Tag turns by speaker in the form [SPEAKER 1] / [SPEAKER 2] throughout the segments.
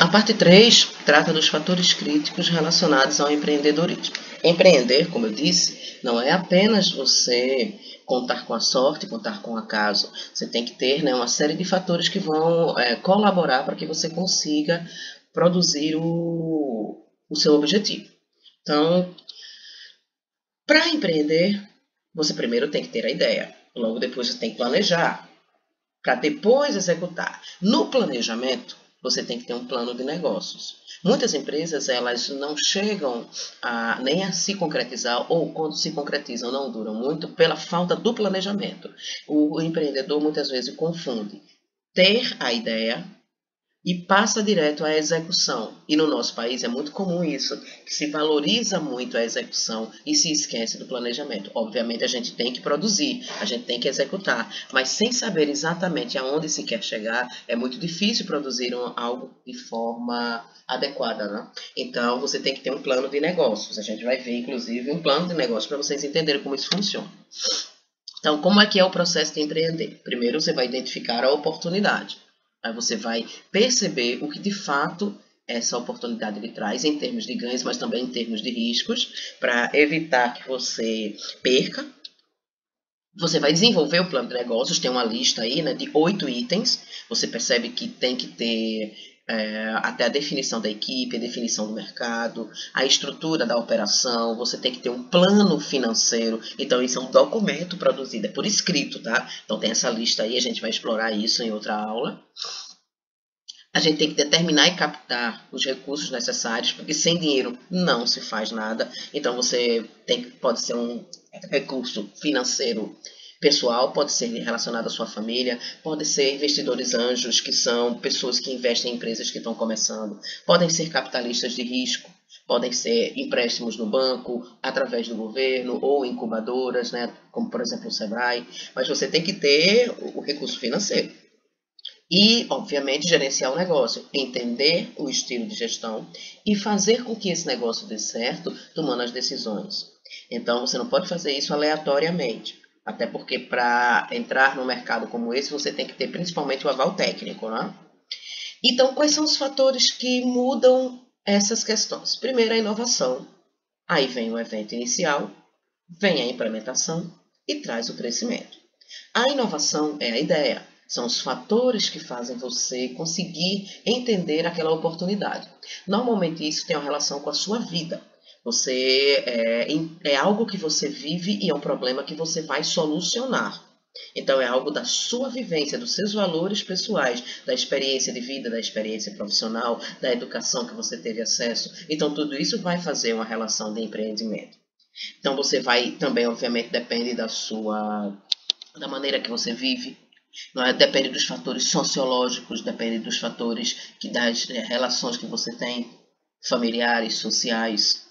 [SPEAKER 1] A parte 3 trata dos fatores críticos relacionados ao empreendedorismo. Empreender, como eu disse, não é apenas você contar com a sorte, contar com o acaso. Você tem que ter, né, uma série de fatores que vão colaborar para que você consiga produzir o seu objetivo. Então, para empreender, você primeiro tem que ter a ideia. Logo depois você tem que planejar, para depois executar. No planejamento, você tem que ter um plano de negócios. Muitas empresas, elas não chegam nem a se concretizar, ou quando se concretizam não duram muito, pela falta do planejamento. O empreendedor muitas vezes confunde ter a ideia e passa direto à execução. E no nosso país é muito comum isso, que se valoriza muito a execução e se esquece do planejamento. Obviamente a gente tem que produzir, a gente tem que executar, mas sem saber exatamente aonde se quer chegar, é muito difícil produzir algo de forma adequada, né? Então você tem que ter um plano de negócios. A gente vai ver, inclusive, um plano de negócios para vocês entenderem como isso funciona. Então, como é que é o processo de empreender? Primeiro você vai identificar a oportunidade. Aí você vai perceber o que de fato essa oportunidade lhe traz em termos de ganhos, mas também em termos de riscos, para evitar que você perca. Você vai desenvolver o plano de negócios, tem uma lista aí, né, de 8 itens. Você percebe que tem que ter até a definição da equipe, a definição do mercado, a estrutura da operação, você tem que ter um plano financeiro. Então, isso é um documento produzido, é por escrito, tá? Então, tem essa lista aí, a gente vai explorar isso em outra aula. A gente tem que determinar e captar os recursos necessários, porque sem dinheiro não se faz nada. Então, pode ser um recurso financeiro pessoal, pode ser relacionado à sua família, pode ser investidores anjos, que são pessoas que investem em empresas que estão começando, podem ser capitalistas de risco, podem ser empréstimos no banco, através do governo, ou incubadoras, né, como por exemplo o Sebrae, mas você tem que ter o recurso financeiro. E, obviamente, gerenciar o negócio, entender o estilo de gestão e fazer com que esse negócio dê certo, tomando as decisões. Então, você não pode fazer isso aleatoriamente. Até porque para entrar no mercado como esse, você tem que ter principalmente o aval técnico, né? Então, quais são os fatores que mudam essas questões? Primeiro, a inovação. Aí vem o evento inicial, vem a implementação e traz o crescimento. A inovação é a ideia. São os fatores que fazem você conseguir entender aquela oportunidade. Normalmente isso tem uma relação com a sua vida. É algo que você vive e é um problema que você vai solucionar. Então é algo da sua vivência, dos seus valores pessoais, da experiência de vida, da experiência profissional, da educação que você teve acesso. Então tudo isso vai fazer uma relação de empreendimento. Então você vai também, obviamente, depende da maneira que você vive. Não é? Depende dos fatores sociológicos, depende dos fatores das relações que você tem, familiares, sociais.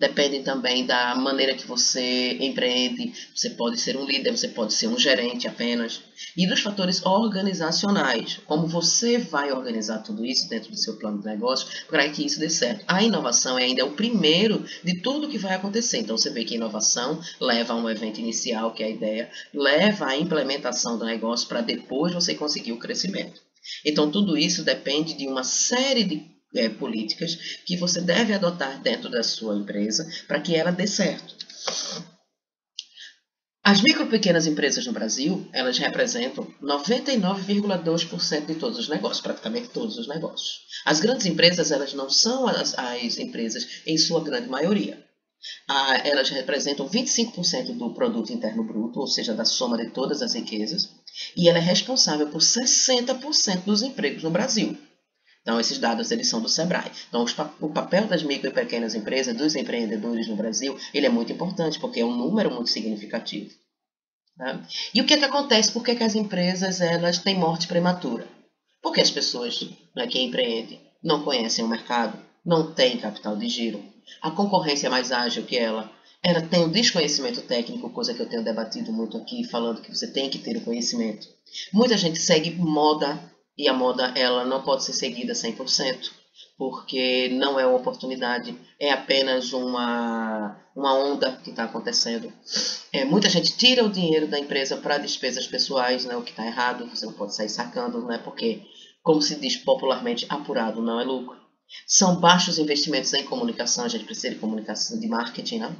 [SPEAKER 1] Depende também da maneira que você empreende. Você pode ser um líder, você pode ser um gerente apenas. E dos fatores organizacionais, como você vai organizar tudo isso dentro do seu plano de negócio para que isso dê certo. A inovação ainda é o primeiro de tudo que vai acontecer. Então você vê que a inovação leva a um evento inicial, que é a ideia, leva à implementação do negócio para depois você conseguir o crescimento. Então tudo isso depende de uma série de políticas que você deve adotar dentro da sua empresa para que ela dê certo. As micro e pequenas empresas no Brasil, elas representam 99,2% de todos os negócios, praticamente todos os negócios. As grandes empresas, elas não são as empresas em sua grande maioria. Elas representam 25% do produto interno bruto, ou seja, da soma de todas as riquezas, e ela é responsável por 60% dos empregos no Brasil. Então, esses dados eles são do Sebrae. Então, o papel das micro e pequenas empresas, dos empreendedores no Brasil, ele é muito importante, porque é um número muito significativo. Tá? E o que acontece? Por que as empresas elas têm morte prematura? Porque as pessoas, né, que empreendem não conhecem o mercado, não têm capital de giro, a concorrência é mais ágil que ela tem o desconhecimento técnico, coisa que eu tenho debatido muito aqui, falando que você tem que ter o conhecimento. Muita gente segue moda, e a moda ela não pode ser seguida 100%. porque não é uma oportunidade, é apenas uma onda que está acontecendo. Muita gente tira o dinheiro da empresa para despesas pessoais, né, o que está errado, você não pode sair sacando, né, porque, como se diz popularmente, apurado não é lucro. São baixos investimentos em comunicação, a gente precisa de comunicação, de marketing, né?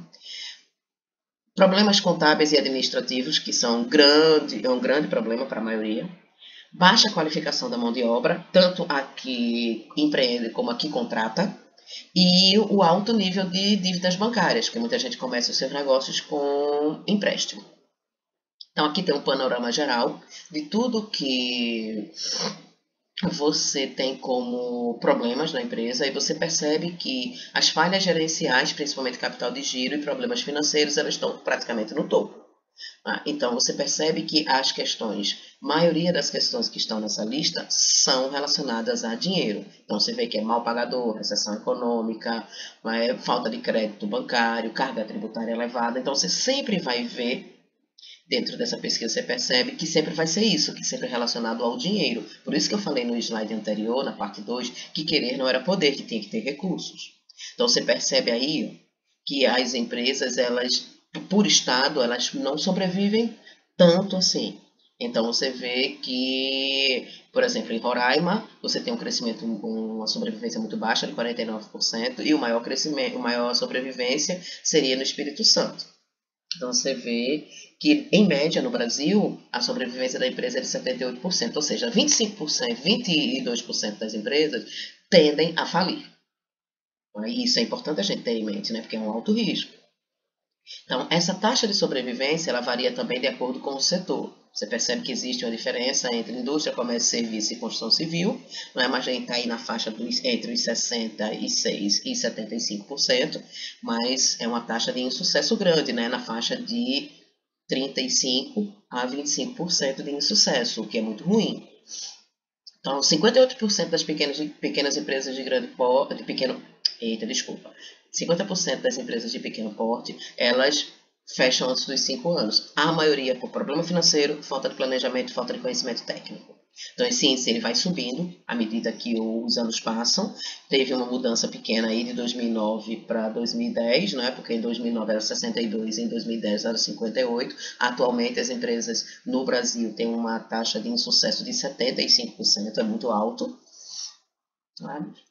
[SPEAKER 1] Problemas contábeis e administrativos, que são um grande problema para a maioria. Baixa qualificação da mão de obra, tanto a que empreende como a que contrata. E o alto nível de dívidas bancárias, porque muita gente começa os seus negócios com empréstimo. Então, aqui tem um panorama geral de tudo que você tem como problemas na empresa e você percebe que as falhas gerenciais, principalmente capital de giro e problemas financeiros, elas estão praticamente no topo. Então, você percebe que as questões, maioria das questões que estão nessa lista são relacionadas a dinheiro. Então, você vê que é mal pagador, recessão econômica, falta de crédito bancário, carga tributária elevada. Então, você sempre vai ver, dentro dessa pesquisa, você percebe que sempre vai ser isso, que sempre é relacionado ao dinheiro. Por isso que eu falei no slide anterior, na parte 2, que querer não era poder, que tinha que ter recursos. Então, você percebe aí que as empresas, elas, por estado, elas não sobrevivem tanto assim. Então, você vê que, por exemplo, em Roraima, você tem um crescimento, uma sobrevivência muito baixa, de 49%, e o maior crescimento, a maior sobrevivência seria no Espírito Santo. Então, você vê que, em média, no Brasil, a sobrevivência da empresa é de 78%, ou seja, 25%, 22% das empresas tendem a falir. E isso é importante a gente ter em mente, né? Porque é um alto risco. Então, essa taxa de sobrevivência, ela varia também de acordo com o setor. Você percebe que existe uma diferença entre indústria, comércio, serviço e construção civil, não é? Mas a gente está aí na faixa entre os 66% e 75%, mas é uma taxa de insucesso grande, né? Na faixa de 35% a 25% de insucesso, o que é muito ruim. Então, 58% das pequenas empresas de grande porte, 50% das empresas de pequeno porte, elas fecham antes dos 5 anos. A maioria por problema financeiro, falta de planejamento, falta de conhecimento técnico. Então, esse índice ele vai subindo à medida que os anos passam. Teve uma mudança pequena aí de 2009 para 2010, né? Porque em 2009 era 62 e em 2010 era 58. Atualmente, as empresas no Brasil têm uma taxa de insucesso de 75%, é muito alto.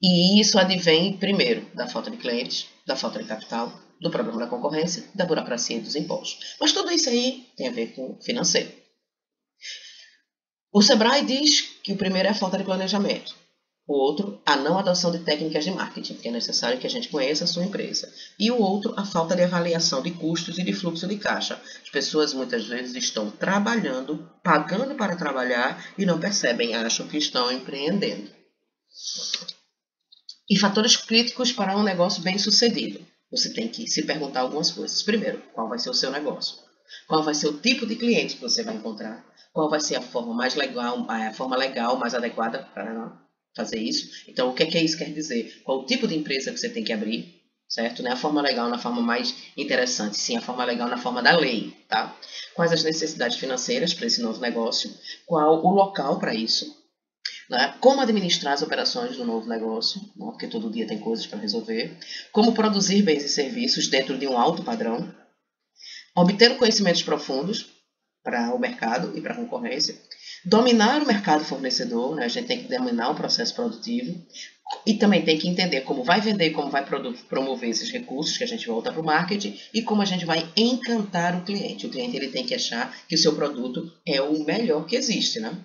[SPEAKER 1] E isso advém, primeiro, da falta de clientes, da falta de capital, do problema da concorrência, da burocracia e dos impostos. Mas tudo isso aí tem a ver com financeiro. O Sebrae diz que o primeiro é a falta de planejamento. O outro, a não adoção de técnicas de marketing, que é necessário que a gente conheça a sua empresa. E o outro, a falta de avaliação de custos e de fluxo de caixa. As pessoas muitas vezes estão trabalhando, pagando para trabalhar e não percebem, acham que estão empreendendo. E fatores críticos para um negócio bem sucedido. Você tem que se perguntar algumas coisas. Primeiro, qual vai ser o seu negócio? Qual vai ser o tipo de cliente que você vai encontrar? Qual vai ser a forma mais legal, mais adequada para fazer isso? Então, o que é que isso quer dizer? Qual o tipo de empresa que você tem que abrir? Certo? Não é a forma legal na forma mais interessante, sim a forma legal na forma da lei, tá? Quais as necessidades financeiras para esse novo negócio? Qual o local para isso? Né? Como administrar as operações do novo negócio, né? Porque todo dia tem coisas para resolver. Como produzir bens e serviços dentro de um alto padrão. Obter conhecimentos profundos para o mercado e para a concorrência. Dominar o mercado fornecedor, né? A gente tem que dominar o processo produtivo. E também tem que entender como vai vender, como vai promover esses recursos, que a gente volta para o marketing, e como a gente vai encantar o cliente. O cliente ele tem que achar que o seu produto é o melhor que existe, né?